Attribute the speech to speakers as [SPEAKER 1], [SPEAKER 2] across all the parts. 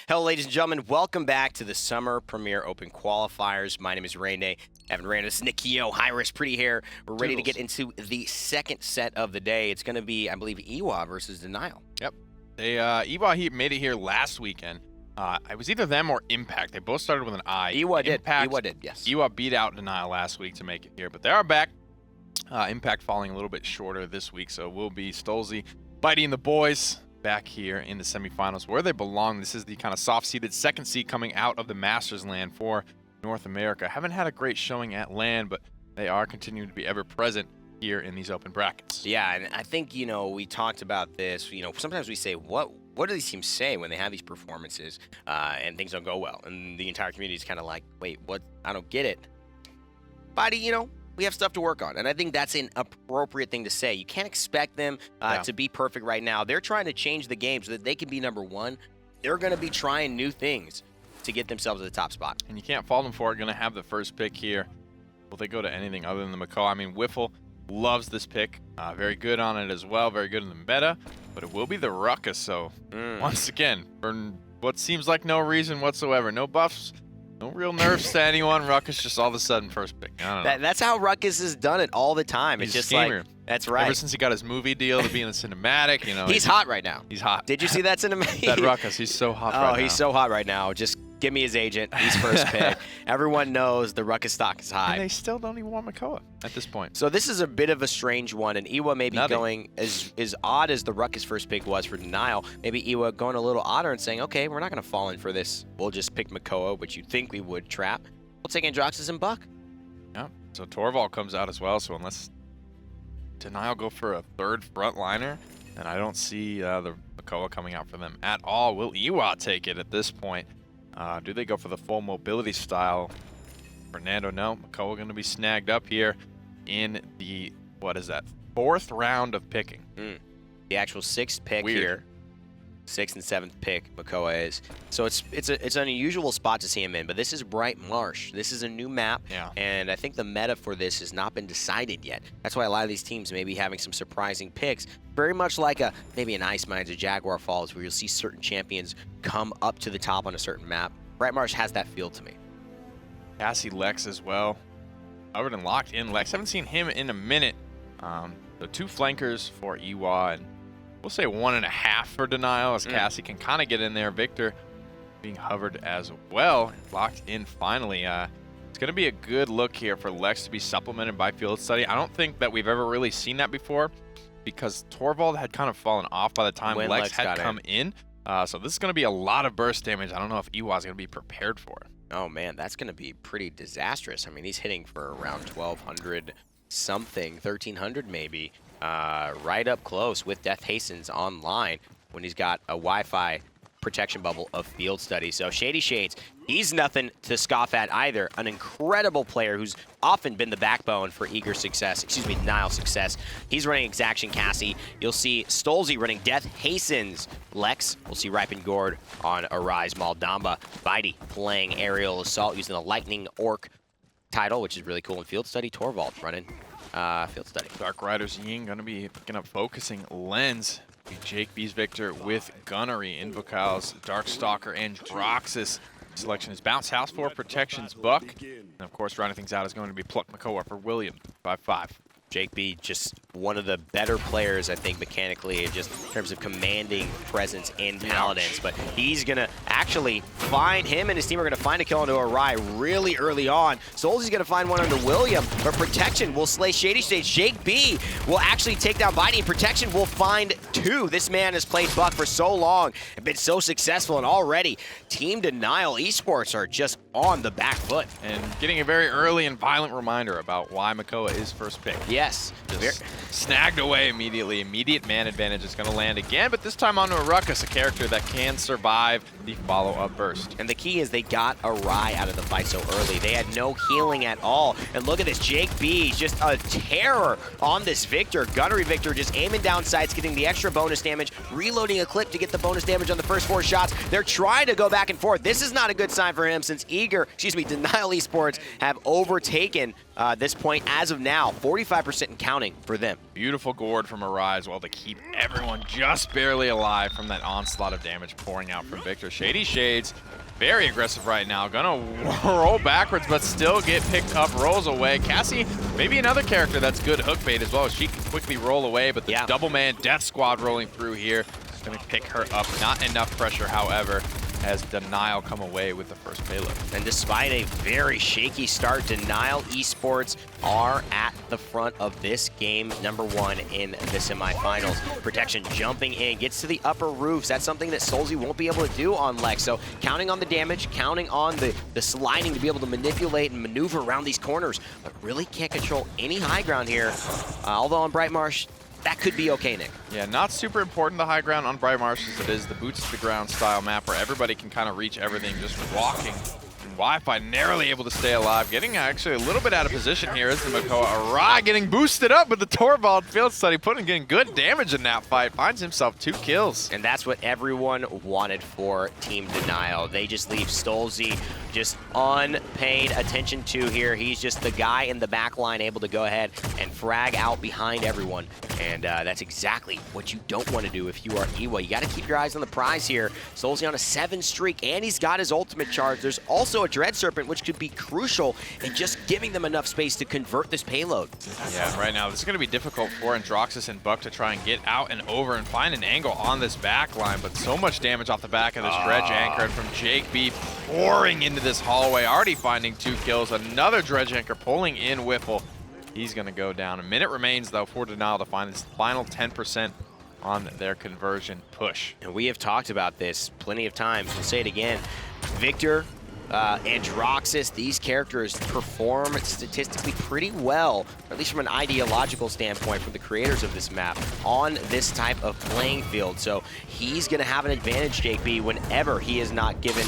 [SPEAKER 1] Hello, ladies and gentlemen. Welcome back to the Summer Premier Open Qualifiers. My name is Rainday. Evan Randus, Nick Keogh, Hi-Rez, pretty hair. We're ready to get into the second set of the day. It's going to be, I believe, IWWA versus Denial.
[SPEAKER 2] Yep. IWWA made it here last weekend. It was either them or Impact. They both started with an I.
[SPEAKER 1] IWWA did, yes.
[SPEAKER 2] IWWA beat out Denial last week to make it here, but they are back. Impact falling a little bit shorter this week, so it will be stolzey, Bitey, and the boys back here in the semifinals where they belong. This is the kind of soft-seeded second seed coming out of the Masters land for North America. Haven't had a great showing at land, but they are continuing to be ever present here in these open brackets.
[SPEAKER 1] Yeah, and I think, we talked about this. Sometimes we say, what do these teams say when they have these performances and things don't go well? And the entire community is kind of like, wait, what? I don't get it. Bitey, we have stuff to work on. And I think that's an appropriate thing to say. You can't expect them to be perfect right now. They're trying to change the game so that they can be number one. They're going to be trying new things to get themselves to the top spot.
[SPEAKER 2] And you can't fault them for it. Going to have the first pick here. Will they go to anything other than the Makoa? I mean, Wiffle loves this pick. Very good on it as well. Very good in the meta. But it will be the Ruckus. So, once again, for what seems like no reason whatsoever. No buffs. No real nerfs to anyone. Ruckus just all of a sudden first pick. I don't know.
[SPEAKER 1] That's how Ruckus has done it all the time.
[SPEAKER 2] He's
[SPEAKER 1] it's just
[SPEAKER 2] a schemer.
[SPEAKER 1] Like, that's right.
[SPEAKER 2] Ever since he got his movie deal to be in the cinematic,
[SPEAKER 1] He's hot right now.
[SPEAKER 2] He's hot.
[SPEAKER 1] Did you see that cinematic?
[SPEAKER 2] That Ruckus, he's so hot right now.
[SPEAKER 1] Oh, he's so hot right now. Just give me his agent. He's first pick. Everyone knows the Ruckus stock is high.
[SPEAKER 2] And they still don't even want Makoa at this point.
[SPEAKER 1] So this is a bit of a strange one, and IWWA may be going as odd as the Ruckus first pick was for Denial. Maybe IWWA going a little odder and saying, okay, we're not going to fall in for this. We'll just pick Makoa, which you'd think we would trap. We'll take Androxus and Buck.
[SPEAKER 2] Yeah, so Torvald comes out as well, so unless Denial go for a third frontliner, then I don't see the Makoa coming out for them at all. Will IWWA take it at this point? Do they go for the full mobility style? Fernando, no. Makoa going to be snagged up here in the, what is that, fourth round of picking.
[SPEAKER 1] The actual sixth pick here. Sixth and seventh pick, Makoa is. So it's an unusual spot to see him in, but this is Brightmarsh. This is a new map, and I think the meta for this has not been decided yet. That's why a lot of these teams may be having some surprising picks. Very much like maybe an Ice Mines or Jaguar Falls, where you'll see certain champions come up to the top on a certain map. Brightmarsh has that feel to me.
[SPEAKER 2] Cassie Lex as well. Covered and locked in. Lex, haven't seen him in a minute. So two flankers for IWWA, and we'll say 1.5 for Denial, as Cassie can kind of get in there. Victor being hovered as well. Locked in finally. It's going to be a good look here for Lex to be supplemented by Field Study. I don't think that we've ever really seen that before, because Torvald had kind of fallen off by the time Lex had come in. So this is going to be a lot of burst damage. I don't know if IWWA is going to be prepared for it.
[SPEAKER 1] Oh, man, that's going to be pretty disastrous. I mean, he's hitting for around 1,200 something, 1,300 maybe. Right up close with Death Hastens online when he's got a Wi-Fi protection bubble of Field Study. So ShadeeyShades, he's nothing to scoff at either. An incredible player who's often been the backbone for Denial success. He's running Exaction Cassie. You'll see stolzey running Death Hastens. Lex, we'll see Ripen Gord on Arise Maldamba. Bitey playing Aerial Assault using the Lightning Orc title, which is really cool in Field Study. Torvald running Field Study.
[SPEAKER 2] DarkRider's Ying going to be picking up Focusing Lens. JAKEB's Victor with Gunnery. Invocal's Darkstalker and Droxus. Selection is Bounce House for Protections Buck. And of course, rounding things out is going to be Pluck Makoa for William. 5-5.
[SPEAKER 1] JAKEB, just one of the better players, I think, mechanically, just in terms of commanding presence in Paladins. But he's going to actually find, him and his team are going to find a kill onto Awry really early on. stolzey's going to find one onto William, but Protection will slay ShadeeyShades. JAKEB will actually take down Bitey, and Protection will find two. This man has played Buck for so long and been so successful, and already Team Denial Esports are just on the back foot.
[SPEAKER 2] And getting a very early and violent reminder about why Makoa is first pick.
[SPEAKER 1] Yes.
[SPEAKER 2] Just snagged away immediately. Immediate man advantage is going to land again, but this time onto a Ruckus, a character that can survive the follow-up burst.
[SPEAKER 1] And the key is they got Awry out of the fight so early. They had no healing at all. And look at this, JAKEB, just a terror on this Victor. Gunnery Victor just aiming down sights, getting the extra bonus damage, reloading a clip to get the bonus damage on the first 4 shots. They're trying to go back and forth. This is not a good sign for him, since Denial Esports have overtaken this point as of now. 45% 100% and counting for them.
[SPEAKER 2] Beautiful gourd from Awry as well to keep everyone just barely alive from that onslaught of damage pouring out from Victor. ShadeeyShades, very aggressive right now. Gonna roll backwards, but still get picked up, rolls away. Cassie, maybe another character that's good hook bait as well. She can quickly roll away, but the double man death squad rolling through here. Gonna pick her up. Not enough pressure, however, as Denial come away with the first payload.
[SPEAKER 1] And despite a very shaky start, Denial Esports are at the front of this game, #1 in the semifinals. Protection jumping in, gets to the upper roofs. That's something that stolzey won't be able to do on Lex. So counting on the damage, counting on the sliding to be able to manipulate and maneuver around these corners, but really can't control any high ground here. Although on Brightmarsh, that could be okay, Nick.
[SPEAKER 2] Yeah, not super important, the high ground on Brightmarsh, as it is the boots to the ground style map where everybody can kind of reach everything just walking. And Wi-Fi narrowly able to stay alive. Getting actually a little bit out of position here is the Makoa. Awry getting boosted up with the Torvald field study, getting good damage in that fight. Finds himself 2 kills.
[SPEAKER 1] And that's what everyone wanted for Team Denial. They just leave stolzey just unpaid attention to here. He's just the guy in the back line able to go ahead and frag out behind everyone. And that's exactly what you don't want to do if you are IWWA. You got to keep your eyes on the prize here. stolzey on a 7 streak, and he's got his ultimate charge. There's also a Dread Serpent, which could be crucial in just giving them enough space to convert this payload.
[SPEAKER 2] Yeah, and right now this is going to be difficult for Androxus and Buck to try and get out and over and find an angle on this back line, but so much damage off the back of this Dredge Anchor, and from JAKEB pouring into this hallway, already finding 2 kills. Another Dredge Anchor pulling in Whiffle. He's going to go down. A minute remains, though, for Denial to find this final 10% on their conversion push.
[SPEAKER 1] And we have talked about this plenty of times. We'll say it again. Victor, Androxus, these characters perform statistically pretty well, at least from an ideological standpoint from the creators of this map, on this type of playing field. So he's going to have an advantage, JAKEB, whenever he is not given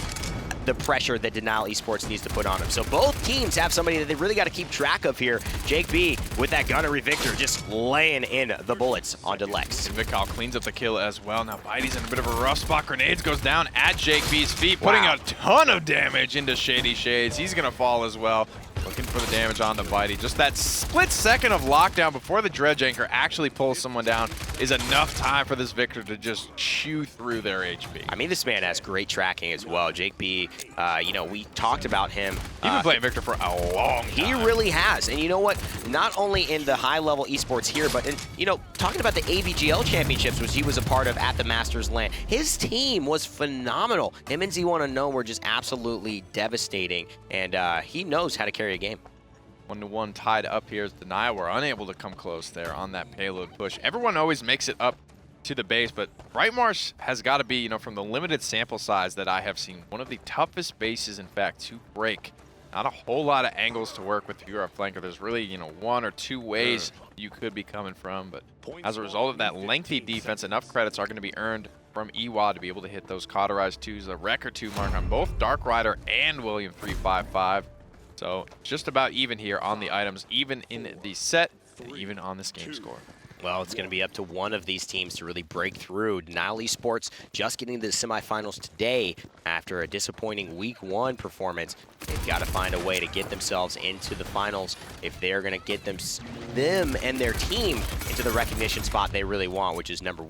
[SPEAKER 1] the pressure that Denial Esports needs to put on him. So both teams have somebody that they really got to keep track of here. JAKEB with that gunnery Victor just laying in the bullets onto Lex.
[SPEAKER 2] Invocal cleans up the kill as well. Now Bitey's in a bit of a rough spot. Grenades goes down at JAKEB's feet, putting a ton of damage into ShadeeyShades. He's going to fall as well. Looking for the damage on the Bitey. Just that split second of lockdown before the Dredge Anchor actually pulls someone down is enough time for this Victor to just chew through their HP.
[SPEAKER 1] I mean, this man has great tracking as well. JAKEB, you know, we talked about him.
[SPEAKER 2] He's been playing Victor for a long time.
[SPEAKER 1] He really has. And you know what? Not only in the high-level esports here, but in, you know, talking about the AVGL championships, which he was a part of at the Masters LAN, his team was phenomenal. Him and Z1 Unknown were just absolutely devastating, and he knows how to carry a game.
[SPEAKER 2] 1-1 tied up here as Denial were unable to come close there on that payload push. Everyone always makes it up to the base, but Brightmarsh has got to be, you know, from the limited sample size that I have seen, one of the toughest bases, in fact, to break. Not a whole lot of angles to work with if you're a flanker. There's really, you know, 1 or 2 ways you could be coming from, but as a result of that lengthy defense, enough credits are going to be earned from IWWA to be able to hit those cauterized 2s, a record 2 mark on both DarkRider and William 355. So just about even here on the items, even in the set, and even on this game score.
[SPEAKER 1] Well, it's going to be up to one of these teams to really break through. Denial Esports just getting to the semifinals today after a disappointing Week 1 performance. They've got to find a way to get themselves into the finals if they're going to get them and their team into the recognition spot they really want, which is #1.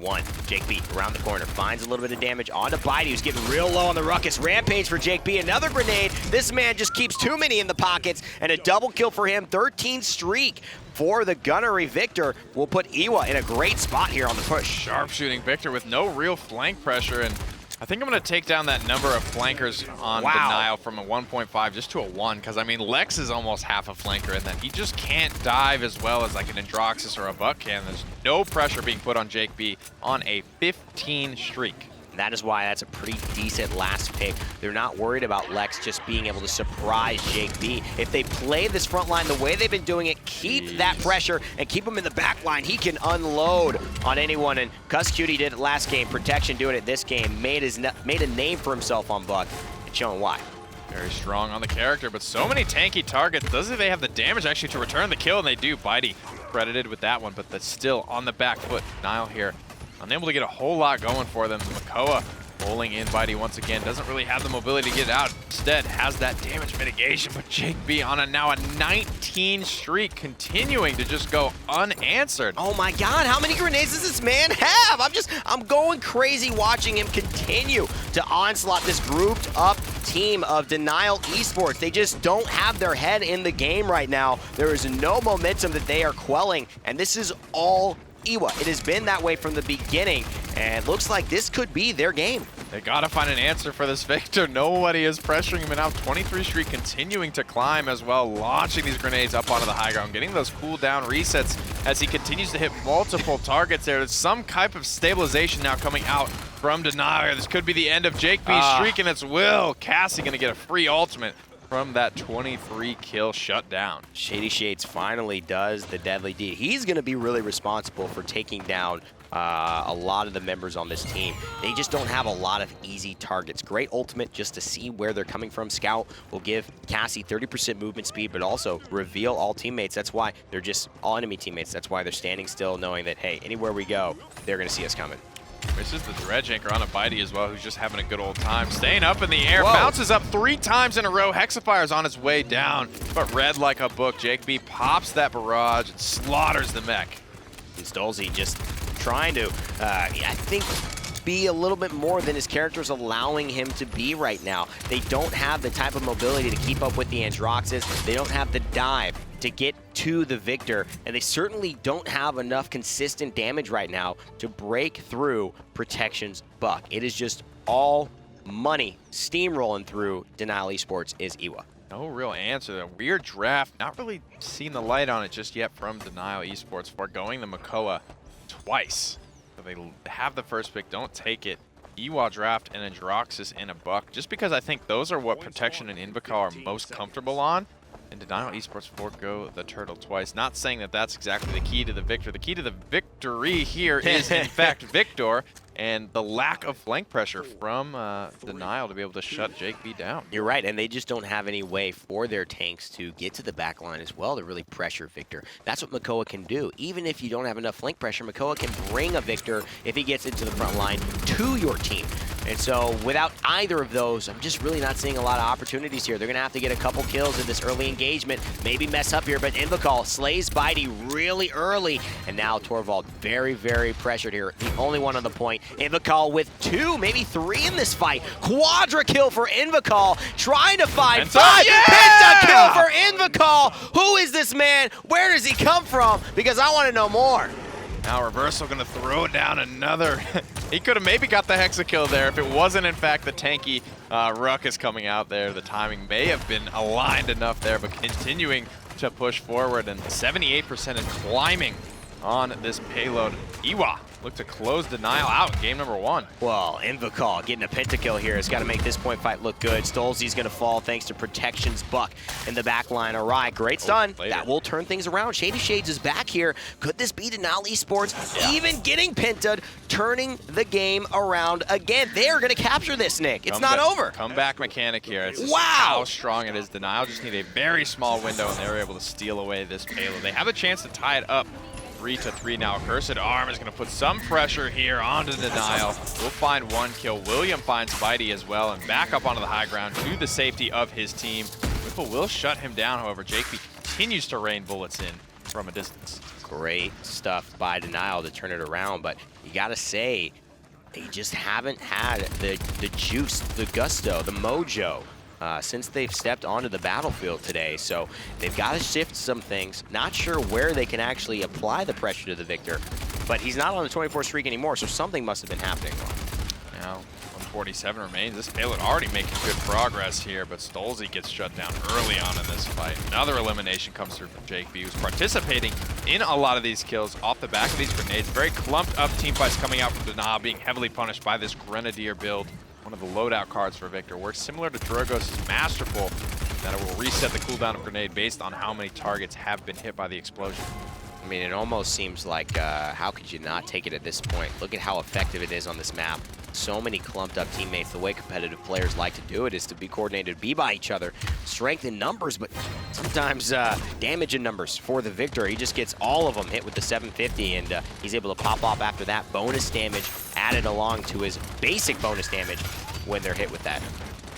[SPEAKER 1] JAKEB around the corner finds a little bit of damage onto Bitey, who's getting real low on the ruckus. Rampage for JAKEB, another grenade. This man just keeps too many in the pockets, and a double kill for him, 13 streak. For the gunnery Victor will put IWWA in a great spot here on the push.
[SPEAKER 2] Sharpshooting Victor with no real flank pressure, and I think I'm going to take down that number of flankers on Denial from a 1.5 just to a 1, because I mean Lex is almost half a flanker in that he just can't dive as well as like an Androxus or a Buck can. There's no pressure being put on JAKEB on a 15 streak.
[SPEAKER 1] That is why that's a pretty decent last pick. They're not worried about Lex just being able to surprise JAKEB. If they play this front line the way they've been doing it, keep that pressure and keep him in the back line, he can unload on anyone. And Cuss Cutie did it last game. Protection doing it this game. Made a name for himself on Buck. And showing why.
[SPEAKER 2] Very strong on the character, but so many tanky targets. Doesn't they have the damage actually to return the kill? And they do. Bitey credited with that one, but that's still on the back foot. Denial here unable to get a whole lot going for them. Makoa rolling in. Bitey once again doesn't really have the mobility to get out. instead has that damage mitigation, but JAKEB on now a 19 streak, continuing to just go unanswered.
[SPEAKER 1] Oh my God, how many grenades does this man have? I'm going crazy watching him continue to onslaught this grouped up team of Denial Esports. They just don't have their head in the game right now. There is no momentum that they are quelling, and this is all IWWA. It has been that way from the beginning, and looks like this could be their game.
[SPEAKER 2] They gotta find an answer for this Victor. Nobody is pressuring him, and now 23 streak continuing to climb as well, launching these grenades up onto the high ground, getting those cooldown resets as he continues to hit multiple targets there. There's some type of stabilization now coming out from Denial. This could be the end of JAKEB's streak, and it's Will. Cassie gonna get a free ultimate from that 23 kill shutdown.
[SPEAKER 1] ShadeeyShades finally does the deadly deed. He's going to be really responsible for taking down a lot of the members on this team. They just don't have a lot of easy targets. Great ultimate just to see where they're coming from. Scout will give Cassie 30% movement speed, but also reveal all teammates. That's why they're just all enemy teammates. That's why they're standing still, knowing that, hey, anywhere we go, they're going to see us coming.
[SPEAKER 2] This is the dredge anchor on a Bitey as well, who's just having a good old time. Staying up in the air,
[SPEAKER 1] Whoa.
[SPEAKER 2] bounces up 3 times in a row. Hexifire's on his way down, but read like a book. JAKEB pops that barrage and slaughters the mech.
[SPEAKER 1] And stolzey just trying to, I think, be a little bit more than his character's allowing him to be right now. They don't have the type of mobility to keep up with the Androxus. They don't have the dive to get to the Victor, and they certainly don't have enough consistent damage right now to break through Protection's buck. It is just all money steamrolling through Denial Esports is IWWA.
[SPEAKER 2] No real answer. A weird draft. Not really seen the light on it just yet from Denial Esports, foregoing the Makoa twice. So they have the first pick, don't take it. IWWA draft and Androxus and a buck, just because I think those are what Protection and Invocal are most comfortable on. And Denial Esports forego the turtle twice. Not saying that that's exactly the key to the victor. The key to the victory here is, in fact, Victor, and the lack of flank pressure from Denial to be able to shut JAKEB down.
[SPEAKER 1] You're right, and they just don't have any way for their tanks to get to the back line as well to really pressure Victor. That's what Makoa can do. Even if you don't have enough flank pressure, Makoa can bring a Victor, if he gets into the front line, to your team. And so without either of those, I'm just really not seeing a lot of opportunities here. They're going to have to get a couple kills in this early engagement, maybe mess up here, but Invocal slays Bitey really early, and now Torvald very, very pressured here. The only one on the point. Invocal with 2, maybe 3 in this fight. Quadra kill for Invocal, trying to find 5.
[SPEAKER 2] Yeah!
[SPEAKER 1] Penta kill for Invocal. Who is this man? Where does he come from? Because I want to know more.
[SPEAKER 2] Now Reversal gonna throw down another. He could have maybe got the Hexa kill there if it wasn't in fact the tanky Ruckus coming out there. The timing may have been aligned enough there, but continuing to push forward, and 78% and climbing on this payload. IWWA look to close Denial out in game number 1.
[SPEAKER 1] Well, Invocal getting a pentakill here has got to make this point fight look good. stolzey's going to fall thanks to Protection's buck in the back line. Awry, great stun. That will turn things around. ShadeeyShades is back here. Could this be Denial Esports? Yeah. Even getting penta'd, turning the game around again. They're going to capture this, Nick. It's not over.
[SPEAKER 2] Comeback mechanic here. It's just
[SPEAKER 1] wow.
[SPEAKER 2] How strong it is. Denial just need a very small window, and they were able to steal away this payload. They have a chance to tie it up 3-3 now. Cursed Arm is going to put some pressure here onto Denial. We'll find 1 kill. William finds Bitey as well, and back up onto the high ground to the safety of his team. Whipple will shut him down, however. JAKEB continues to rain bullets in from a distance.
[SPEAKER 1] Great stuff by Denial to turn it around, but you got to say, they just haven't had the juice, the gusto, the mojo since they've stepped onto the battlefield today. So they've got to shift some things. Not sure where they can actually apply the pressure to the Victor, but he's not on the 24 streak anymore, so something must have been happening.
[SPEAKER 2] Now 147 remains. This payload already making good progress here, but stolzey gets shut down early on in this fight. Another elimination comes through from JAKEB, who's participating in a lot of these kills off the back of these grenades. Very clumped up team fights coming out from Denial, being heavily punished by this Grenadier build. One of the loadout cards for Victor works similar to Drogos' Masterful, that it will reset the cooldown of grenade based on how many targets have been hit by the explosion.
[SPEAKER 1] I mean, it almost seems like, how could you not take it at this point? Look at how effective it is on this map. So many clumped up teammates. The way competitive players like to do it is to be coordinated, be by each other. Strength in numbers, but sometimes damage in numbers for the Victor. He just gets all of them hit with the 750, and he's able to pop off after that. Bonus damage added along to his basic bonus damage when they're hit with that.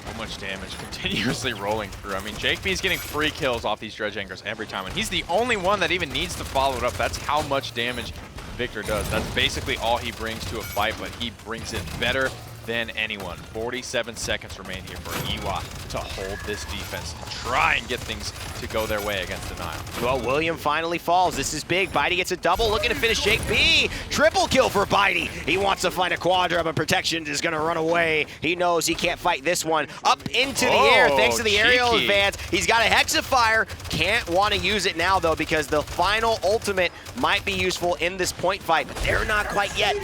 [SPEAKER 2] So much damage continuously rolling through. I mean, JAKEB is getting free kills off these Dredge Anchors every time, and he's the only one that even needs to follow it up. That's how much damage Victor does. That's basically all he brings to a fight, but he brings it better than anyone. 47 seconds remain here for IWWA to hold this defense, to try and get things to go their way against Denial.
[SPEAKER 1] Well, William finally falls. This is big. Bitey gets a double, looking to finish JAKEB. Triple kill for Bitey. He wants to find a quadra, but Protection is going to run away. He knows he can't fight this one. Up into the air, thanks to the aerial advance. He's got a Hexafire. Can't want to use it now, though, because the final ultimate might be useful in this point fight, but they're not quite yet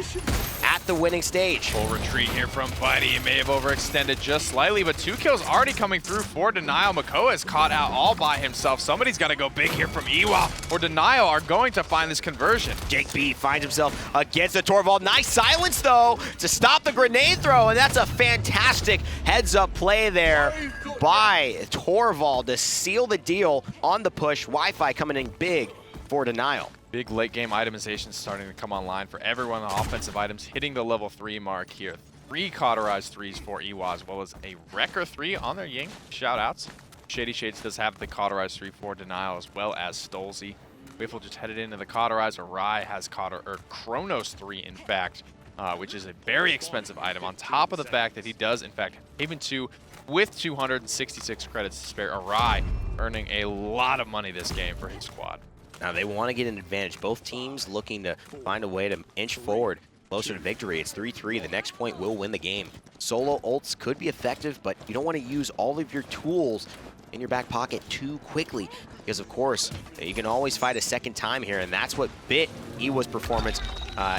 [SPEAKER 1] at the winning stage.
[SPEAKER 2] Full retreat here from Bitey. He may have overextended just slightly, but 2 kills already coming through for Denial. Makoa is caught out all by himself. Somebody's got to go big here from IWWA, or Denial are going to find this conversion.
[SPEAKER 1] JAKEB finds himself against the Torvald. Nice silence, though, to stop the grenade throw, and that's a fantastic heads-up play there by Torvald to seal the deal on the push. Wi-Fi coming in big for Denial.
[SPEAKER 2] Big late game itemization starting to come online for everyone. The offensive items hitting the level 3 mark here. 3 cauterized 3s for IWWA, as well as a Wrecker 3 on their Ying. Shout outs. ShadeeyShades does have the cauterized 3 for Denial, as well as stolzey. Wiffle just headed into the cauterized. Awry has Chronos 3, in fact, which is a very expensive item. On top of the fact that he does, in fact, Haven 2 with 266 credits to spare. Awry earning a lot of money this game for his squad.
[SPEAKER 1] Now they want to get an advantage. Both teams looking to find a way to inch forward closer to victory. It's 3-3. The next point will win the game. Solo ults could be effective, but you don't want to use all of your tools in your back pocket too quickly, because of course you can always fight a second time here, and that's what bit IWWA's performance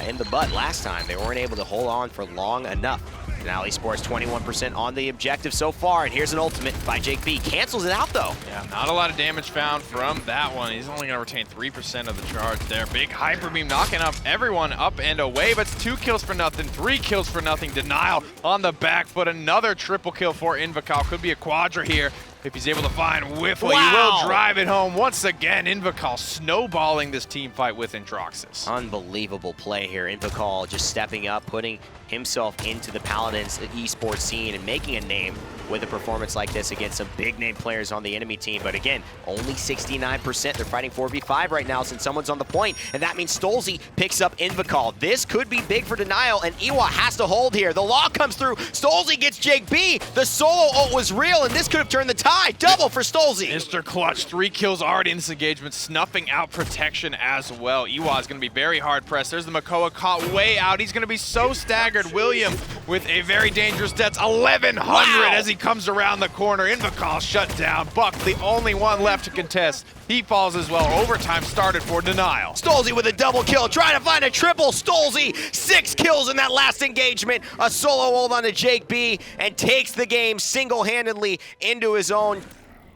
[SPEAKER 1] in the butt last time. They weren't able to hold on for long enough. Now Esports 21% on the objective so far, and here's an ultimate by JAKEB. Cancels it out though.
[SPEAKER 2] Yeah, not a lot of damage found from that one. He's only going to retain 3% of the charge there. Big Hyper Beam knocking up everyone up and away, but it's 2 kills for nothing, 3 kills for nothing. Denial on the back foot. Another triple kill for Invocal. Could be a quadra here if he's able to find Wiffle.
[SPEAKER 1] Wow.
[SPEAKER 2] He will drive it home. Once again, Invocal snowballing this team fight with Introxys.
[SPEAKER 1] Unbelievable play here. Invocal just stepping up, putting himself into the Paladins esports scene and making a name with a performance like this against some big name players on the enemy team. But again, only 69%. They're fighting 4v5 right now since someone's on the point, and that means stolzey picks up Invocal. This could be big for Denial, and IWWA has to hold here. The law comes through. stolzey gets JAKEB. The solo ult was real, and this could have turned the tide. Double for stolzey.
[SPEAKER 2] Mr. Clutch, 3 kills already in this engagement, snuffing out Protection as well. IWWA is going to be very hard pressed. There's the Makoa caught way out. He's going to be so staggered. William with a very dangerous death. 1100 as he comes around the corner. Invocal shut down. Buck, the only one left to contest. He falls as well. Overtime started for Denial.
[SPEAKER 1] stolzey with a double kill, trying to find a triple. stolzey, 6 kills in that last engagement. A solo ult on to JAKEB, and takes the game single-handedly into his own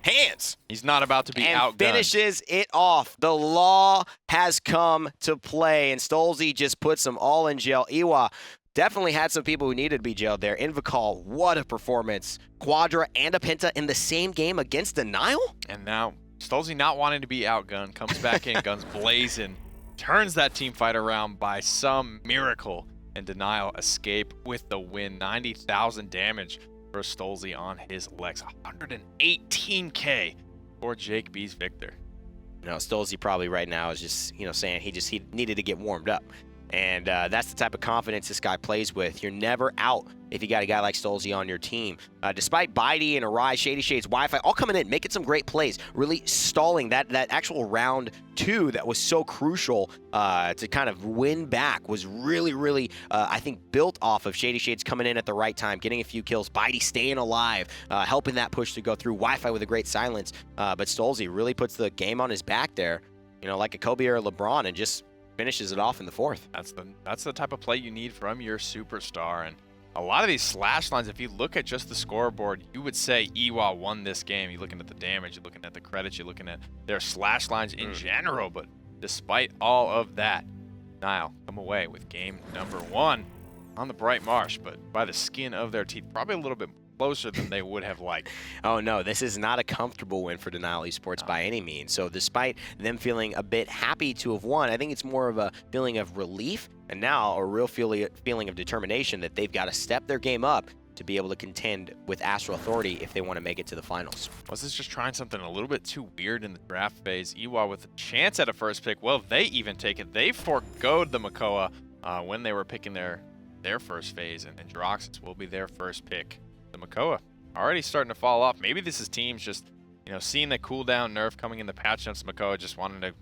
[SPEAKER 1] hands.
[SPEAKER 2] He's not about to be
[SPEAKER 1] and
[SPEAKER 2] outgunned.
[SPEAKER 1] Finishes it off. The law has come to play, and stolzey just puts them all in jail. IWWA definitely had some people who needed to be jailed there. Invocal, what a performance. Quadra and a Penta in the same game against Denial?
[SPEAKER 2] And now, stolzey not wanting to be outgunned, comes back in, guns blazing, turns that team fight around by some miracle, and Denial escape with the win. 90,000 damage for stolzey on his Lex. 118k for JAKEB's Victor.
[SPEAKER 1] You know, stolzey probably right now is just, saying he needed to get warmed up. And that's the type of confidence this guy plays with. You're never out if you got a guy like stolzey on your team. Despite Bitey and Awry, ShadeeyShades, Wi-Fi, all coming in, making some great plays, really stalling that actual round 2 that was so crucial to kind of win back was really, I think, built off of ShadeeyShades coming in at the right time, getting a few kills, Bitey staying alive, helping that push to go through, Wi-Fi with a great silence. But stolzey really puts the game on his back there, like a Kobe or a LeBron, and just finishes it off in the 4th.
[SPEAKER 2] That's the type of play you need from your superstar. And a lot of these slash lines, if you look at just the scoreboard, you would say IWWA won this game. You're looking at the damage, you're looking at the credits, you're looking at their slash lines in general. But despite all of that, Denial come away with game number 1 on the Brightmarsh, but by the skin of their teeth, probably a little bit closer than they would have liked.
[SPEAKER 1] Oh no, this is not a comfortable win for Denial Esports by any means. So despite them feeling a bit happy to have won, I think it's more of a feeling of relief, and now a real feeling of determination that they've got to step their game up to be able to contend with Astral Authority if they want to make it to the finals.
[SPEAKER 2] Was this just trying something a little bit too weird in the draft phase? IWWA with a chance at a first pick. Well, they even take it. They forgoed the Makoa when they were picking their first phase, and Droxus will be their first pick. The Makoa already starting to fall off. Maybe this is teams just, seeing the cooldown nerf coming in the patch notes. Makoa just wanting to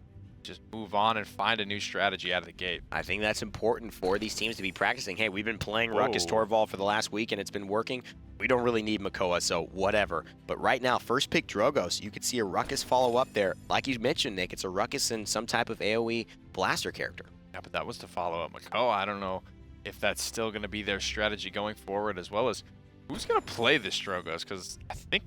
[SPEAKER 2] just move on and find a new strategy out of the gate.
[SPEAKER 1] I think that's important for these teams to be practicing. Hey, we've been playing Ruckus Torvald for the last week and it's been working. We don't really need Makoa, so whatever. But right now, first pick Drogoz. You could see a Ruckus follow up there. Like you mentioned, Nick, it's a Ruckus and some type of AoE blaster character.
[SPEAKER 2] Yeah, but that was to follow up Makoa. I don't know if that's still going to be their strategy going forward, as well as who's going to play this Drogoz, because I think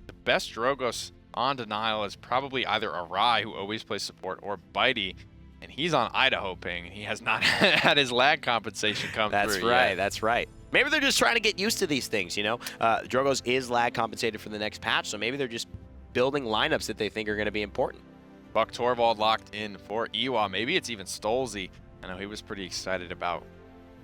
[SPEAKER 2] the best Drogoz on Denial is probably either Awry, who always plays support, or Bitey, and he's on Idaho ping, and he has not had his lag compensation come through
[SPEAKER 1] That's right,
[SPEAKER 2] yet.
[SPEAKER 1] that's right. Maybe they're just trying to get used to these things, Drogoz is lag compensated for the next patch, so maybe they're just building lineups that they think are going to be important.
[SPEAKER 2] Buck Torvald locked in for IWWA. Maybe it's even Stolzey. I know he was pretty excited about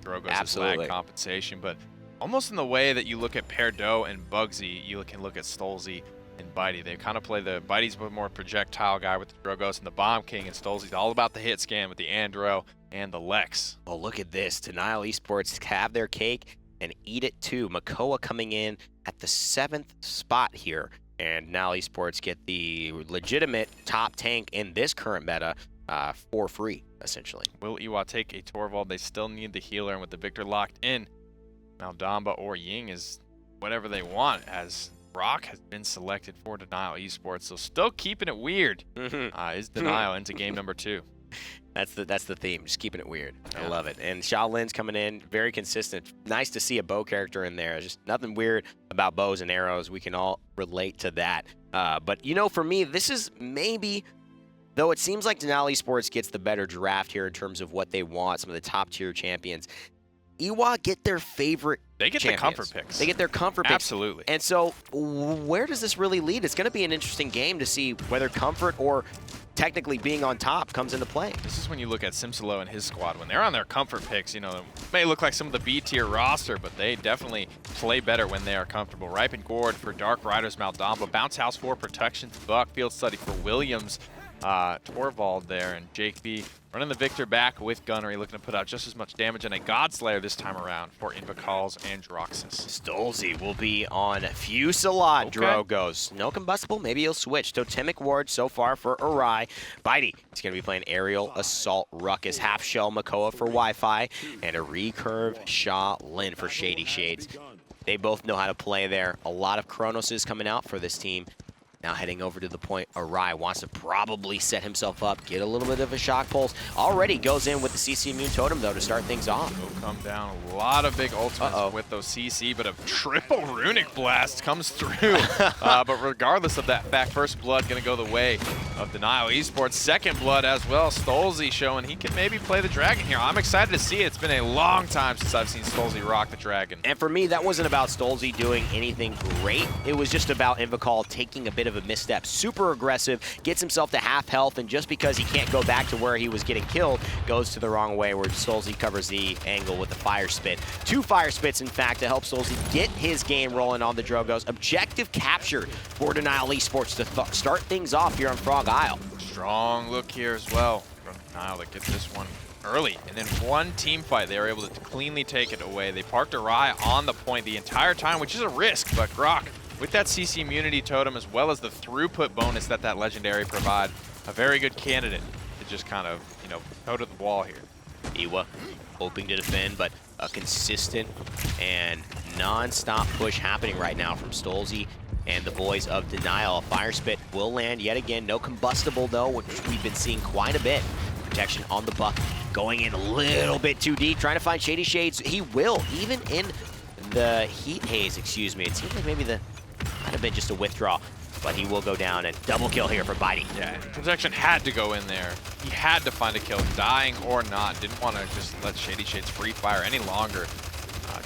[SPEAKER 2] Drogoz's lag compensation, but almost in the way that you look at Perdo and Bugsy, you can look at Stolzey and Bitey. They kind of play Bitey's a more projectile guy with the Drogoz and the Bomb King, and Stolzey's all about the hit scan with the Andro and the Lex.
[SPEAKER 1] Well, look at this. Denial Esports have their cake and eat it too. Makoa coming in at the 7th spot here, and now Esports get the legitimate top tank in this current meta for free, essentially.
[SPEAKER 2] Will IWWA take a Torvald? They still need the healer, and with the Victor locked in, now Damba or Ying is whatever they want, as Rock has been selected for Denial Esports, so still keeping it weird. Is Denial into game number 2.
[SPEAKER 1] That's the theme, just keeping it weird. I love it. And Shaolin's coming in, very consistent. Nice to see a bow character in there. Just nothing weird about bows and arrows. We can all relate to that. But, for me, this is maybe, though it seems like Denial Esports gets the better draft here in terms of what they want, some of the top-tier champions, IWWA get their favorite
[SPEAKER 2] They get
[SPEAKER 1] champions.
[SPEAKER 2] the comfort picks.
[SPEAKER 1] They get their comfort picks.
[SPEAKER 2] Absolutely.
[SPEAKER 1] And so where does this really lead? It's going to be an interesting game to see whether comfort or technically being on top comes into play.
[SPEAKER 2] This is when you look at Simsilo and his squad. When they're on their comfort picks, it may look like some of the B-tier roster, but they definitely play better when they are comfortable. Ripen Gourd for DarkRider's Maldamba. Bounce House for protection to Buck. Field Study for Williams. Torvald there, and JAKEB running the Victor back with Gunnery, looking to put out just as much damage, and a Godslayer this time around for Invocals and Droxus.
[SPEAKER 1] Stolzey will be on Fusillade Drogoz. No combustible, maybe he'll switch. Totemic Ward so far for Awry. Bitey, he's going to be playing Aerial Assault Ruckus. Half Shell Makoa for Wi-Fi, and a Recurve Shaolin for ShadeeyShades. They both know how to play there. A lot of Chronoses coming out for this team. Now heading over to the point, Awry wants to probably set himself up, get a little bit of a shock pulse. Already goes in with the CC Immune Totem, though, to start things off.
[SPEAKER 2] Will come down. A lot of big ultimates with those CC, but a triple Runic Blast comes through. But regardless of that fact, first blood going to go the way of Denial Esports. Second blood as well. Stolzey showing he can maybe play the Dragon here. I'm excited to see it. It's been a long time since I've seen Stolzey rock the Dragon.
[SPEAKER 1] And for me, that wasn't about Stolzey doing anything great. It was just about Invocal taking a bit of a misstep. Super aggressive, gets himself to half health, and just because he can't go back to where he was getting killed, goes to the wrong way, where Stolzey covers the angle with the Fire Spit. 2 Fire Spits, in fact, to help Stolzey get his game rolling on the Drogoz. Objective captured for Denial Esports to start things off here on Frog Isle.
[SPEAKER 2] Strong look here as well from Denial that gets this one early. And then one team fight, they were able to cleanly take it away. They parked Awry on the point the entire time, which is a risk, but Grok, with that CC immunity totem, as well as the throughput bonus that legendary provide, a very good candidate to just kind of, go to the wall here.
[SPEAKER 1] IWWA hoping to defend, but a consistent and non-stop push happening right now from Stolzey and the boys of Denial. A Fire Spit will land yet again. No combustible, though, which we've been seeing quite a bit. Protection on the Buck, going in a little bit too deep, trying to find ShadeeyShades. He will, even in the Heat Haze, excuse me. It seems like maybe might have been just a withdraw, but he will go down, and double kill here for Bitey.
[SPEAKER 2] Yeah, protection had to go in there. He had to find a kill, dying or not. Didn't want to just let ShadeeyShades free fire any longer.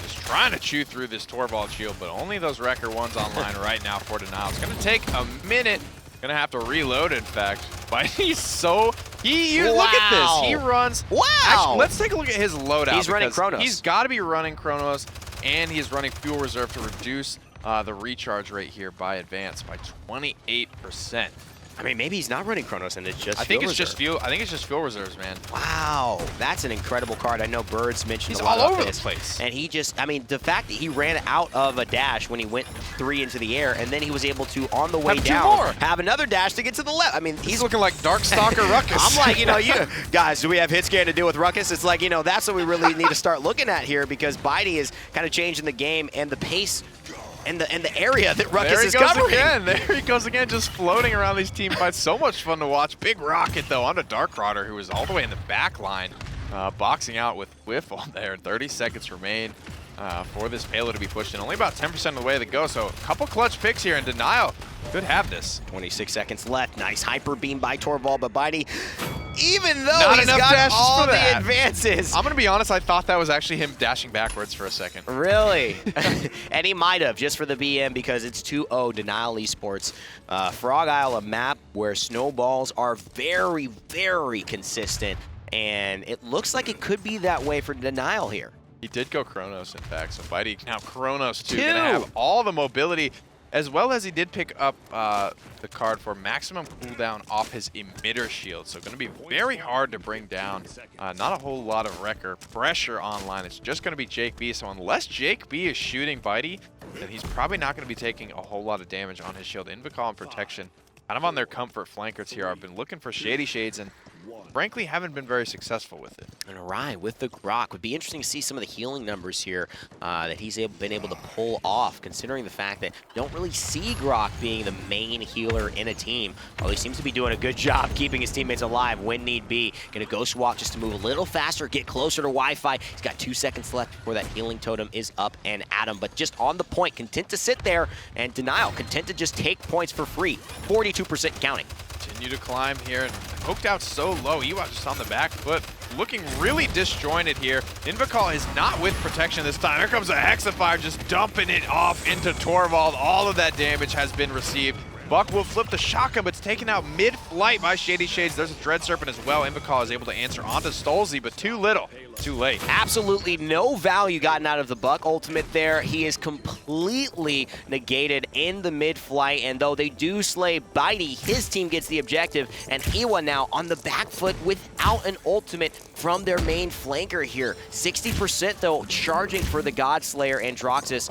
[SPEAKER 2] Just trying to chew through this Torvald shield, but only those Wrecker ones online right now for Denial. It's going to take a minute. Going to have to reload, in fact. Bitey's so... Look at this. He runs...
[SPEAKER 1] Wow!
[SPEAKER 2] Actually, let's take a look at his loadout.
[SPEAKER 1] He's running Chronos.
[SPEAKER 2] He's got to be running Chronos. and he is running fuel reserve to reduce the recharge rate here by Advance by 28%.
[SPEAKER 1] I mean, maybe he's not running Chronos and it's just
[SPEAKER 2] I think it's
[SPEAKER 1] reserve.
[SPEAKER 2] just fuel. I think it's just fuel reserves, man.
[SPEAKER 1] Wow, that's an incredible card. I know Birds mentioned
[SPEAKER 2] He's
[SPEAKER 1] a lot
[SPEAKER 2] all
[SPEAKER 1] of
[SPEAKER 2] over
[SPEAKER 1] this.
[SPEAKER 2] the place.
[SPEAKER 1] And he just, I mean, the fact that he ran out of a dash when he went 3 into the air, and then he was able to, on the way
[SPEAKER 2] Have 2
[SPEAKER 1] down,
[SPEAKER 2] more.
[SPEAKER 1] have another dash to get to the left. I mean,
[SPEAKER 2] He's looking like Darkstalker Ruckus.
[SPEAKER 1] I'm like, you know, guys, do we have hit scan to deal with Ruckus? It's like, you know, that's what we really need to start looking at here, because Bitey is kind of changing the game and the pace and the area that Ruckus is covering.
[SPEAKER 2] There he goes again, just floating around these team fights. So much fun to watch. Big rocket, though, onto DarkRider, who is all the way in the back line, boxing out with Whiffle there. 30 seconds remain for this payload to be pushed in. Only about 10% of the way to go, so a couple clutch picks here, and Denial could have this.
[SPEAKER 1] 26 seconds left. Nice hyper beam by Torvald, but Bitey, even though
[SPEAKER 2] Not
[SPEAKER 1] he's
[SPEAKER 2] enough
[SPEAKER 1] got
[SPEAKER 2] dashes
[SPEAKER 1] all
[SPEAKER 2] for
[SPEAKER 1] the
[SPEAKER 2] that.
[SPEAKER 1] advances.
[SPEAKER 2] I'm going to be honest, I thought that was actually him dashing backwards for a second.
[SPEAKER 1] Really? And he might have, just for the BM, because it's 2-0 Denial Esports. Frog Isle, a map where snowballs are very, very consistent, and it looks like it could be that way for Denial here.
[SPEAKER 2] He did go Chronos, in fact, so Bitey now Chronos too.
[SPEAKER 1] 2.
[SPEAKER 2] Gonna have all the mobility, as well as he did pick up the card for maximum cooldown off his emitter shield. So gonna be very hard to bring down. Not a whole lot of wrecker pressure online. It's just gonna be JAKEB. So unless JAKEB is shooting Bitey, then he's probably not gonna be taking a whole lot of damage on his shield. Invocal and protection, kind of on their comfort flankers here. I've been looking for ShadeeyShades and frankly haven't been very successful with it.
[SPEAKER 1] And Awry with the Grok. Would be interesting to see some of the healing numbers here that he's been able to pull off, considering the fact that you don't really see Grok being the main healer in a team. Well, he seems to be doing a good job keeping his teammates alive when need be. Gonna Ghost Walk just to move a little faster, get closer to Wi-Fi. He's got 2 seconds left before that healing totem is up and at him, but just on the point, content to sit there, and Denial content to just take points for free. 42% counting.
[SPEAKER 2] Continue to climb here, and poked out so low. Ewok just on the back foot, looking really disjointed here. Invocal is not with protection this time. Here comes a Hexafire, just dumping it off into Torvald. All of that damage has been received. Buck will flip the shotgun, but it's taken out mid-flight by ShadeeyShades. There's a Dread Serpent as well. Invocal is able to answer onto stolzey, but too little, too late.
[SPEAKER 1] Absolutely no value gotten out of the Buck ultimate there. He is completely negated in the mid-flight, and though they do slay Bitey, his team gets the objective, and Iwa now on the back foot without an ultimate from their main flanker here. 60% though, charging for the Godslayer Androxus,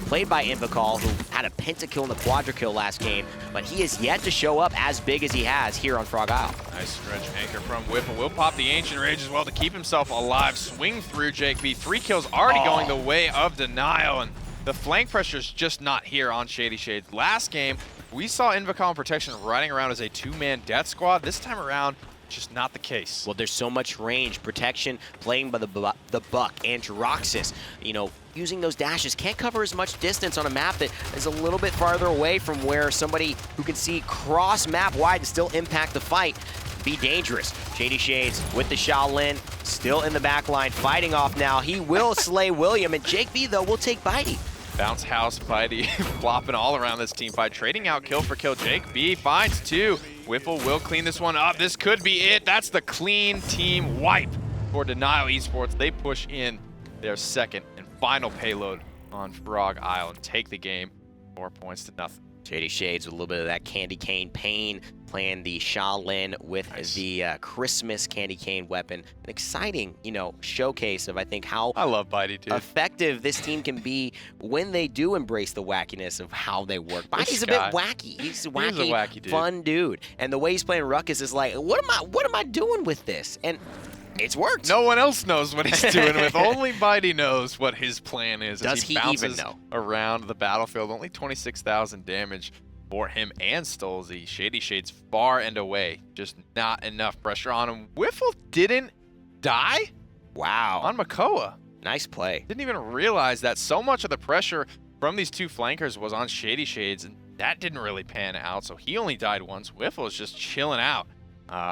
[SPEAKER 1] played by Invocal, who had a pentakill and a quadra-kill last game, but he is yet to show up as big as he has here on Frog Isle.
[SPEAKER 2] Nice stretch anchor from Whiffle. Will pop the Ancient Rage as well to keep himself alive. Swing through JAKEB. 3 kills already going the way of Denial, and the flank pressure is just not here on ShadeeyShades. Last game, we saw Invocal and Protection riding around as a 2-man death squad. This time around, just not the case.
[SPEAKER 1] Well, there's so much range. Protection playing by the Buck. Androxus, you know, using those dashes can't cover as much distance on a map that is a little bit farther away from where somebody who can see cross map wide and still impact the fight. Be dangerous. ShadeeyShades with the Shaolin, still in the back line, fighting off now. He will slay William, and JAKEB, though, will take Bitey.
[SPEAKER 2] Bounce house, Bitey flopping all around this team fight, trading out kill for kill. JAKEB finds 2. Whiffle will clean this one up. This could be it. That's the clean team wipe for Denial Esports. They push in their second and final payload on Frog Isle and take the game 4 points to nothing.
[SPEAKER 1] ShadeeyShades with a little bit of that candy cane pain, playing the Shaolin with the Christmas candy cane weapon. An exciting, you know, showcase of, I think, how
[SPEAKER 2] I love Bitey, dude.
[SPEAKER 1] effective this team can be when they do embrace the wackiness of how they work. Bitey's a bit wacky. He's a wacky
[SPEAKER 2] dude.
[SPEAKER 1] Fun dude. And the way he's playing Ruckus is like, what am I doing with this? And it's worked.
[SPEAKER 2] No one else knows what he's doing with. Only Bitey knows what his plan is.
[SPEAKER 1] Does
[SPEAKER 2] as
[SPEAKER 1] he
[SPEAKER 2] bounces
[SPEAKER 1] even know?
[SPEAKER 2] Around the battlefield. Only 26,000 damage for him and stolzey. ShadeeyShades far and away. Just not enough pressure on him. Whiffle didn't die?
[SPEAKER 1] Wow.
[SPEAKER 2] On Makoa.
[SPEAKER 1] Nice play.
[SPEAKER 2] Didn't even realize that so much of the pressure from these 2 flankers was on ShadeeyShades, and that didn't really pan out. So he only died once. Whiffle is just chilling out.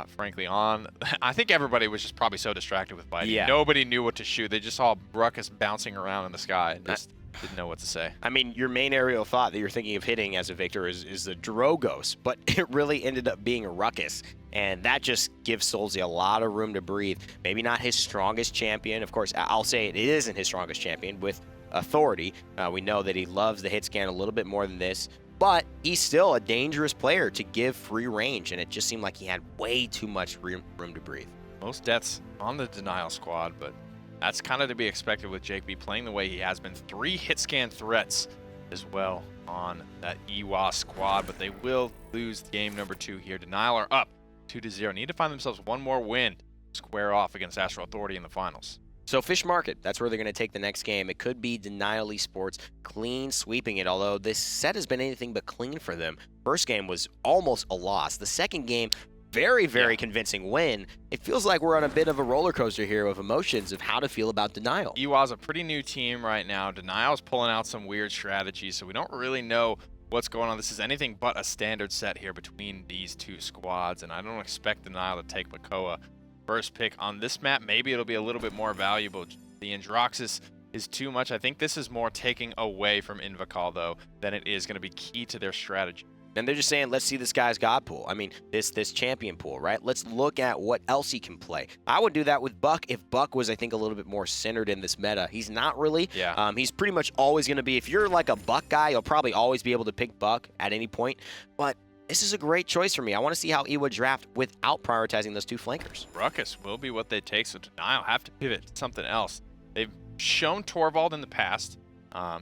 [SPEAKER 2] Frankly, I think everybody was just probably so distracted with Bitey.
[SPEAKER 1] Yeah.
[SPEAKER 2] Nobody knew what to shoot. They just saw Ruckus bouncing around in the sky and just didn't know what to say.
[SPEAKER 1] I mean, your main aerial thought that you're thinking of hitting as a Victor is the Drogos, but it really ended up being a Ruckus. And that just gives stolzey a lot of room to breathe. Maybe not his strongest champion. Of course, I'll say it isn't his strongest champion with authority. We know that he loves the hit scan a little bit more than this, but he's still a dangerous player to give free range, and it just seemed like he had way too much room to breathe.
[SPEAKER 2] Most deaths on the Denial squad, but that's kind of to be expected with JAKEB playing the way he has been. 3 hit scan threats as well on that IWWA squad, but they will lose game number 2 here. Denial are up 2-0. Need to find themselves one more win to square off against Astral Authority in the finals.
[SPEAKER 1] So Fish Market, that's where they're going to take the next game. It could be Denial Esports clean sweeping it, although this set has been anything but clean for them. First game was almost a loss. The second game, very, very convincing win. It feels like we're on a bit of a roller coaster here of emotions of how to feel about Denial.
[SPEAKER 2] IWWA's a pretty new team right now. Denial's pulling out some weird strategies, so we don't really know what's going on. This is anything but a standard set here between these two squads, and I don't expect Denial to take Makoa first pick on this map. Maybe it'll be a little bit more valuable. The Androxus is too much. I think this is more taking away from Invocal, though, than it is going to be key to their strategy.
[SPEAKER 1] And they're just saying, let's see this guy's God pool. I mean, this champion pool, right? Let's look at what else he can play. I would do that with Buck if Buck was, I think, a little bit more centered in this meta. He's not really.
[SPEAKER 2] Yeah.
[SPEAKER 1] He's pretty much always going to be, if you're like a Buck guy, you'll probably always be able to pick Buck at any point. But this is a great choice for me. I want to see how IWWA draft without prioritizing those 2 flankers.
[SPEAKER 2] Ruckus will be what they take, so Denial have to pivot to something else. They've shown Torvald in the past,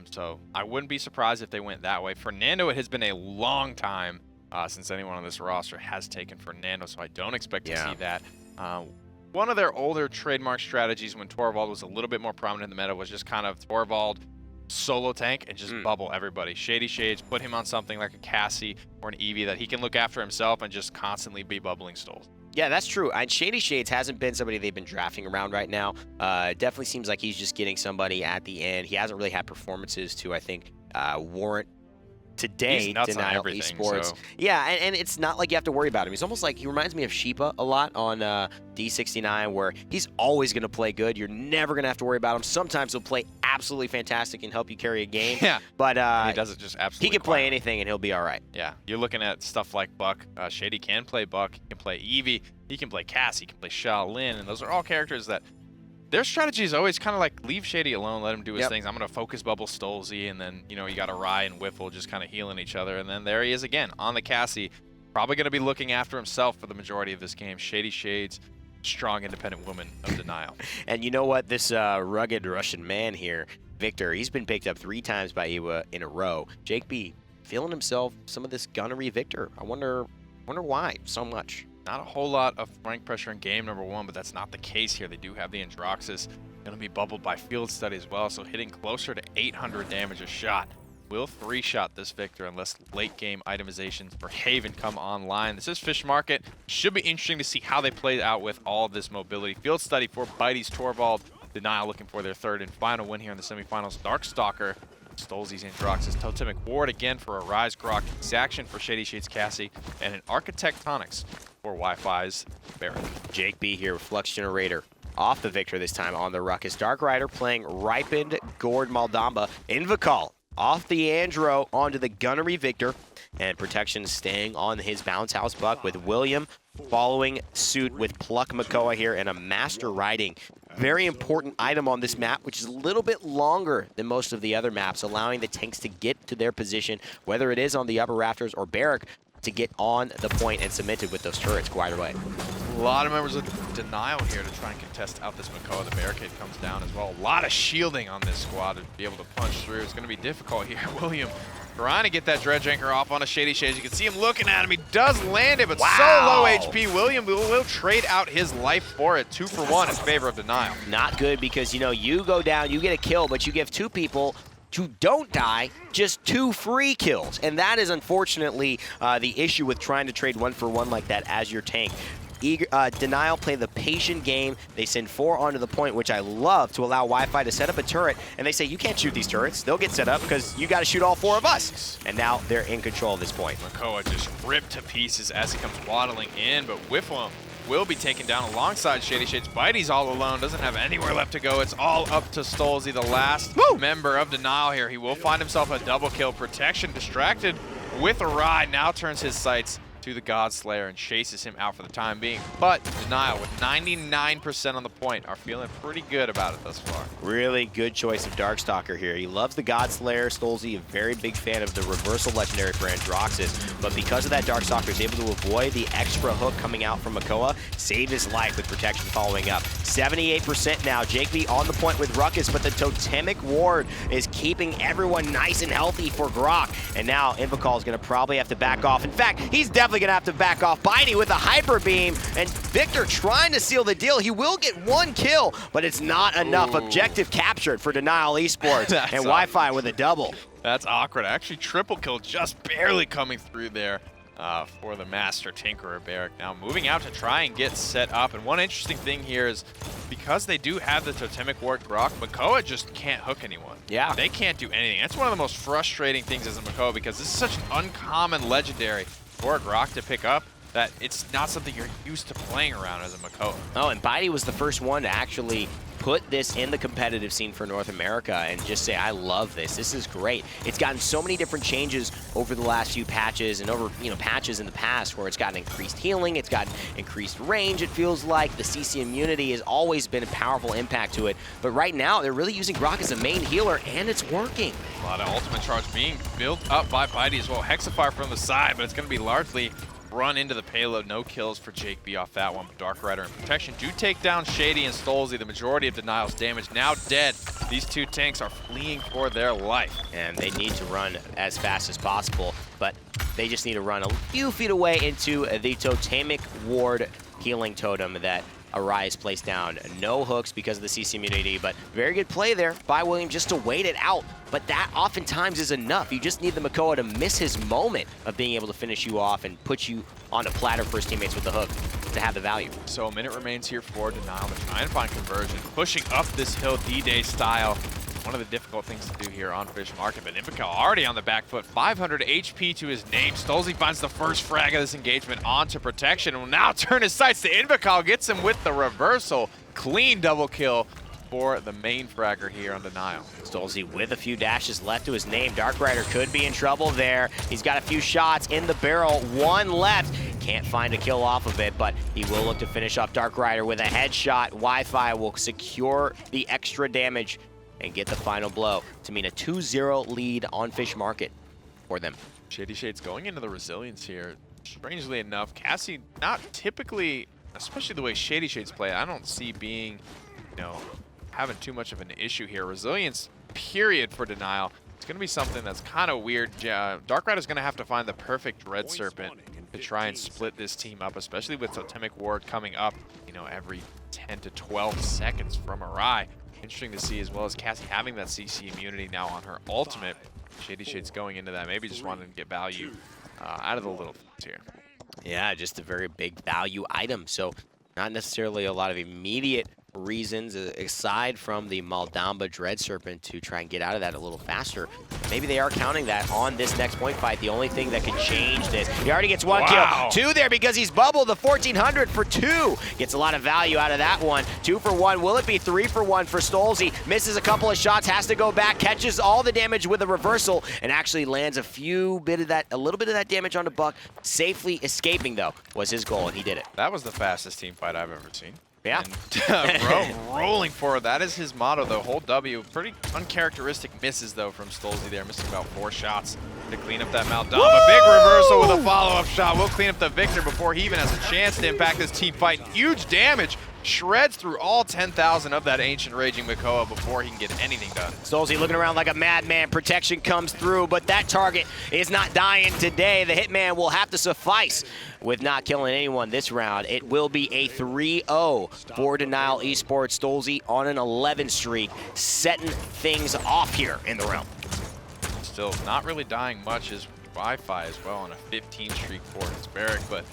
[SPEAKER 2] so I wouldn't be surprised if they went that way. Fernando, it has been a long time since anyone on this roster has taken Fernando, so I don't expect to see that. One of their older trademark strategies when Torvald was a little bit more prominent in the meta was just kind of Torvald solo tank and just bubble everybody. ShadeeyShades, put him on something like a Cassie or an Eevee that he can look after himself and just constantly be bubbling Stoles.
[SPEAKER 1] Yeah, that's true. And ShadeeyShades hasn't been somebody they've been drafting around right now. It definitely seems like he's just getting somebody at the end. He hasn't really had performances to, I think, warrant today Denial Esports. So. Yeah, and it's not like you have to worry about him. He's almost like, he reminds me of Sheepa a lot on D69, where he's always going to play good. You're never going to have to worry about him. Sometimes he'll play absolutely fantastic and help you carry a game.
[SPEAKER 2] Yeah,
[SPEAKER 1] but
[SPEAKER 2] he does it just absolutely.
[SPEAKER 1] He can play anything and he'll be all right.
[SPEAKER 2] Yeah, you're looking at stuff like Buck. Shady can play Buck. He can play Eevee. He can play Cass. He can play Shaolin, and those are all characters that their strategy is always kind of like, leave Shady alone, let him do his things. I'm going to focus bubble Stolzey, and then, you know, you got Awry and Whiffle just kind of healing each other. And then there he is again on the Cassie, probably going to be looking after himself for the majority of this game. ShadeeyShades, strong, independent woman of Denial.
[SPEAKER 1] And you know what? This rugged Russian man here, Victor, he's been picked up 3 times by IWWA in a row. JAKEB feeling himself some of this gunnery Victor. I wonder why so much.
[SPEAKER 2] Not a whole lot of flank pressure in game number 1, but that's not the case here. They do have the Androxus. Going to be bubbled by Field Study as well, so hitting closer to 800 damage a shot. Will 3-shot this Victor unless late game itemizations for Haven come online. This is Fish Market. Should be interesting to see how they play out with all of this mobility. Field Study for Bitey's Torvald. Denial looking for their 3rd and final win here in the semifinals. Darkstalker, Stolzey's Androxus, Totemic Ward again for a Rise Grok, Exaction for ShadeeyShades Cassie, and an Architectonics for Wi-Fi's Barrack.
[SPEAKER 1] JAKEB here with Flux Generator off the Victor this time on the Ruckus. DarkRider playing Ripened Gourd Maldamba. Invocal off the Andro onto the Gunnery Victor, and Protection staying on his Bounce House Buck with William following suit with Pluck Makoa here, and a Master Riding. Very important item on this map, which is a little bit longer than most of the other maps, allowing the tanks to get to their position, whether it is on the upper rafters or Barrack, to get on the point and cemented with those turrets quite away.
[SPEAKER 2] A lot of members of Denial here to try and contest out this Makoa. The barricade comes down as well. A lot of shielding on this squad to be able to punch through. It's going to be difficult here. William trying to get that Dredge Anchor off on a ShadeeyShades. You can see him looking at him. He does land it, but so low HP. William will trade out his life for it. 2 for 1 in favor of Denial.
[SPEAKER 1] Not good, because, you know, you go down, you get a kill, but you give 2 people who don't die just 2 free kills. And that is unfortunately the issue with trying to trade 1 for 1 like that as your tank. Denial play the patient game. They send 4 onto the point, which I love, to allow Wi-Fi to set up a turret. And they say, you can't shoot these turrets. They'll get set up because you got to shoot all 4 of us. And now they're in control of this point.
[SPEAKER 2] Makoa just ripped to pieces as he comes waddling in, but Whiffle will be taken down alongside ShadeeyShades. Bitey's all alone, doesn't have anywhere left to go. It's all up to Stolzey, the last member of Denial here. He will find himself a double kill. Protection distracted with a ride, now turns his sights to the Godslayer and chases him out for the time being. But Denial with 99% on the point are feeling pretty good about it thus far.
[SPEAKER 1] Really good choice of Darkstalker here. He loves the Godslayer. stolzey, a very big fan of the reversal legendary for Androxus, but because of that, Darkstalker is able to avoid the extra hook coming out from Makoa, save his life with protection following up. 78% now. JAKEB on the point with Ruckus, but the Totemic Ward is keeping everyone nice and healthy for Grok. And now Invocal is going to probably have to back off. In fact, he's definitely going to have to back off. Bitey with a Hyper Beam, and Victor trying to seal the deal. He will get one kill, but it's not enough.
[SPEAKER 2] Ooh.
[SPEAKER 1] Objective captured for Denial Esports, and Wi-Fi with a double.
[SPEAKER 2] That's awkward. Actually, triple kill just barely coming through there for the Master Tinkerer Barrack. Now moving out to try and get set up. And one interesting thing here is because they do have the Totemic Ward Grok, Makoa just can't hook anyone.
[SPEAKER 1] Yeah.
[SPEAKER 2] They can't do anything. That's one of the most frustrating things as a Makoa, because this is such an uncommon legendary for a Grok to pick up that it's not something you're used to playing around as a Makoa.
[SPEAKER 1] Oh, and Bitey was the first one to actually put this in the competitive scene for North America and just say, I love this. This is great. It's gotten so many different changes over the last few patches and over, patches in the past where it's gotten increased healing, it's gotten increased range, it feels like. The CC immunity has always been a powerful impact to it. But right now, they're really using Grok as a main healer, and it's working.
[SPEAKER 2] A lot of ultimate charge being built up by Bitey as well. Hexafire from the side, but it's going to be largely run into the payload. No kills for JAKEB off that one. But DarkRider and Protection do take down Shadey and stolzey. The majority of Denial's damage now dead. These two tanks are fleeing for their life.
[SPEAKER 1] And they need to run as fast as possible, but they just need to run a few feet away into the Totemic Ward healing totem that Awry has placed down. No hooks because of the CC immunity, but very good play there by William just to wait it out. But that oftentimes is enough. You just need the Makoa to miss his moment of being able to finish you off and put you on a platter for his teammates with the hook to have the value.
[SPEAKER 2] So a minute remains here for Denial to try and find conversion. Pushing up this hill D-Day style. One of the difficult things to do here on Fish Market, but Invocal already on the back foot. 500 HP to his name. stolzey finds the first frag of this engagement onto Protection and will now turn his sights to Invocal. Gets him with the reversal. Clean double kill for the main fragger here on Denial.
[SPEAKER 1] stolzey with a few dashes left to his name. DarkRider could be in trouble there. He's got a few shots in the barrel. One left. Can't find a kill off of it, but he will look to finish off DarkRider with a headshot. Wi-Fi will secure the extra damage and get the final blow to mean a 2-0 lead on Fish Market for them.
[SPEAKER 2] ShadeeyShades going into the resilience here. Strangely enough, Cassie not typically, especially the way ShadeeyShades play, I don't see being, having too much of an issue here. Resilience, period, for Denial. It's going to be something that's kind of weird. DarkRider's going to have to find the perfect Dread Serpent to try and split this team up, especially with Totemic Ward coming up, every 10 to 12 seconds from Awry. Interesting to see, as well as Cassie having that CC immunity now on her ultimate. ShadeeyShades going into that, maybe just wanting to get value out of the little things here.
[SPEAKER 1] Yeah, just a very big value item. So not necessarily a lot of immediate reasons aside from the Maldamba Dread Serpent to try and get out of that a little faster. Maybe they are counting that on this next point fight. The only thing that could change this. He already gets one kill. Two there because he's bubbled the 1400 for two. Gets a lot of value out of that one. 2 for 1. Will it be 3 for 1 for stolzey? Misses a couple of shots, has to go back, catches all the damage with a reversal, and actually lands a little bit of that damage on the Buck. Safely escaping though was his goal, and he did it.
[SPEAKER 2] That was the fastest team fight I've ever seen.
[SPEAKER 1] Yeah.
[SPEAKER 2] And, rolling forward. That is his motto, though. Whole W. Pretty uncharacteristic misses, though, from stolzey there. Missing about 4 shots to clean up that Maldamba. Big reversal with a follow-up shot. Will clean up the Victor before he even has a chance to impact this team fight. Huge damage. Shreds through all 10,000 of that Ancient Raging Makoa before he can get anything done.
[SPEAKER 1] stolzey looking around like a madman. Protection comes through, but that target is not dying today. The Hitman will have to suffice with not killing anyone this round. It will be a 3-0 for Denial Esports. stolzey on an 11 streak, setting things off here in the realm.
[SPEAKER 2] Still not really dying much is Wi-Fi as well on a 15 streak for his Barrack, but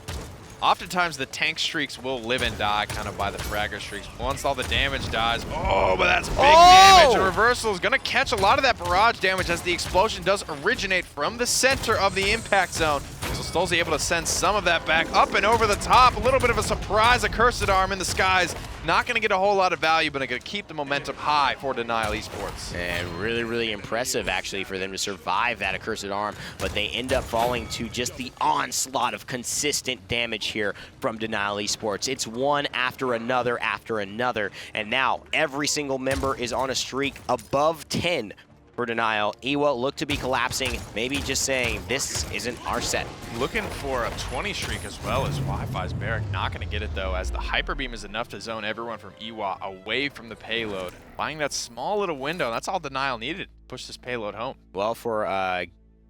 [SPEAKER 2] oftentimes the tank streaks will live and die kind of by the fragger streaks. Once all the damage dies, but that's big damage. A reversal is going to catch a lot of that barrage damage as the explosion does originate from the center of the impact zone. So stolzey able to send some of that back up and over the top. A little bit of a surprise, a cursed arm in the skies Not going to get a whole lot of value, but going to keep the momentum high for Denial Esports.
[SPEAKER 1] And really, really impressive, actually, for them to survive that Accursed Arm, but they end up falling to just the onslaught of consistent damage here from Denial Esports. It's one after another, and now every single member is on a streak above 10 for Denial. IWWA look to be collapsing, maybe just saying, this isn't our set.
[SPEAKER 2] Looking for a 20 streak as well as Wi-Fi's Barrack. Not going to get it, though, as the Hyper Beam is enough to zone everyone from IWWA away from the payload. Buying that small little window, that's all Denial needed to push this payload home.
[SPEAKER 1] Well, for a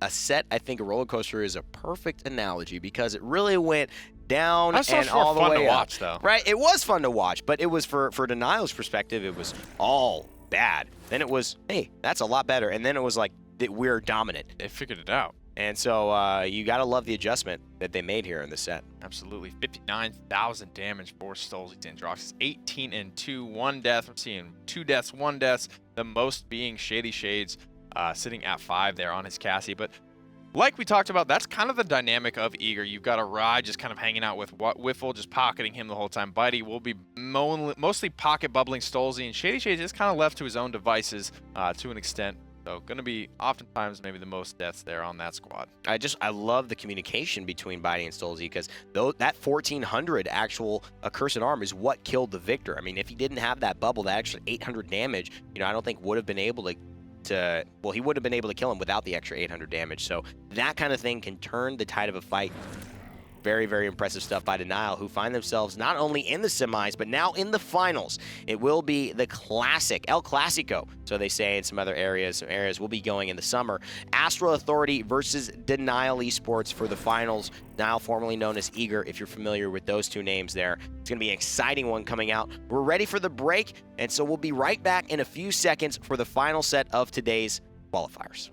[SPEAKER 1] set, I think a roller coaster is a perfect analogy because it really went down and all the way up.
[SPEAKER 2] Fun to watch, though.
[SPEAKER 1] Right, it was fun to watch, but it was for Denial's perspective, it was all bad. Then it was, hey, that's a lot better. And then it was like, we're dominant.
[SPEAKER 2] They figured it out.
[SPEAKER 1] And so you got to love the adjustment that they made here in the set.
[SPEAKER 2] Absolutely. 59,000 damage for stolzey to Androxus. 18 and 2, 1 death. I'm seeing 2 deaths, 1 death. The most being ShadeeyShades sitting at 5 there on his Cassie. But like we talked about, that's kind of the dynamic of Eager. You've got Awry just kind of hanging out with Wiffle, just pocketing him the whole time. Bitey will be mostly pocket bubbling stolzey, and ShadeeyShades is kind of left to his own devices to an extent. So going to be oftentimes maybe the most deaths there on that squad.
[SPEAKER 1] I love the communication between Bitey and stolzey because that 1400 actual Accursed Arm is what killed the Victor. I mean, if he didn't have that bubble, that extra 800 damage, I don't think would have been able to well, he would have been able to kill him without the extra 800 damage. So that kind of thing can turn the tide of a fight. Very, very impressive stuff by Denial, who find themselves not only in the semis, but now in the finals. It will be the classic, El Clasico, so they say in some other areas. Some areas will be going in the summer. Astral Authority versus Denial Esports for the finals. Denial, formerly known as Eager, if you're familiar with those two names there. It's going to be an exciting one coming out. We're ready for the break, and so we'll be right back in a few seconds for the final set of today's qualifiers.